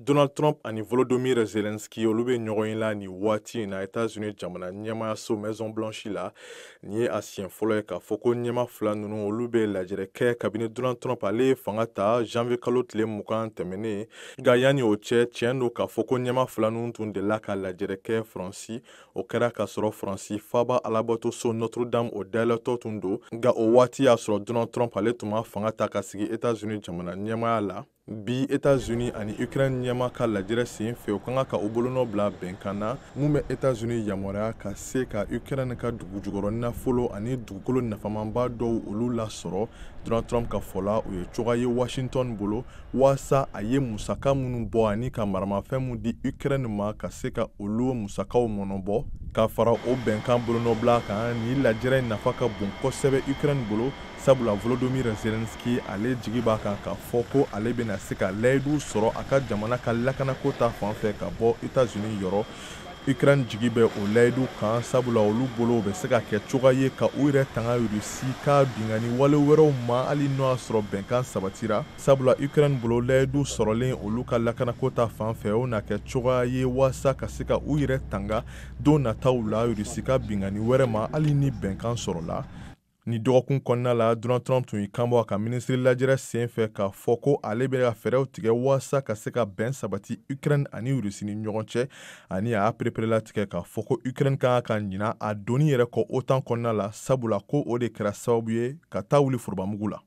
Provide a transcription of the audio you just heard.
Donald Trump ani Volodymyr Zelensky olu bɛ ɲɔgɔn la ni waati in na États-Unis jamana ɲɛmaayaso Maison Blanche la ni ye a siɲɛ fɔlɔ ye k'a fɔ ko ɲɛmaa fila ninnu olu bɛ lajɛ kɛ kabini Donald Trump ale ye fanga ta janvier kalo tile 20 tɛmɛnen nka yanni o cɛ tiɲɛ don k'a fɔ ko ɲɛmaa fila ninnu tun delila ka lajɛ kɛ Faransi o kɛra k'a sɔrɔ Faransi faaba alabato Notre Dame o dayɛlɛtɔ tun don nka o waati y'a sɔrɔ Donald Trump ale tun ma fanga ta ka sigi États-Unis jamana ɲɛmaaya la bi États-Unis ani Ukraine ɲɛmaa ka lajɛ sen fɛ o kan ka o bolonɔ bila bɛnkan na mun bɛ États-Unis yamaruya ka se ka Ukraine ka dugu jukɔrɔ nafolo ani dugukolo nafamanba dɔw olu lasɔrɔ. Donald Trump ka fɔla o ye cogoya ye Washington bolo waasa a ye musaka minnu bɔ ani ka maramafɛn mun di Ukraine ma ka se ka olu musakaw mɔnɔbɔ ka fara o bɛnkan bolonɔ bila kan ni lajɛ nafa ka bon kosɛbɛ Ukraine bolo sabula Volodymyr Zelensky ale jigi b'a kan ka fɔ ko ale bɛna se ka layidu sɔrɔ a ka jamana ka lakanako ta fan fɛ ka bɔ États-Unis yɔrɔ. Ukraine jigi bɛ o layidu kan sabula olu bolo bɛ se ka kɛ cogoya ye ka u yɛrɛ tanga Rusi ka bingani wale wɛrɛw ma hali n'o y'a sɔrɔ bɛnkan sabatira sabula Ukraine bolo layidu sɔrɔlen olu ka lakanako ta fan fɛ o na kɛ cogoya ye waasa ka se ka u yɛrɛ tanga don nataw la Rusi ka bingani wɛrɛ ma hali ni bɛnkan sɔrɔla. Ni dɔgɔkun kɔnɔna la Donald Trump tun y'i kanbɔ a ka minisiri lajɛrɛ sen fɛ k'a fɔ ko ale bɛ ka fɛɛrɛw tigɛ waasa ka se ka bɛn sabati Ukraine ani Rusi ni ɲɔgɔn cɛ ani a y'a pereperela tigɛ k'a fɔ ko Ukraine kan ka ɲina a doni yɛrɛ kɔ OTAN kɔnɔna la sabula ko o de kɛra sababu ye ka taa wuli forobamugu la.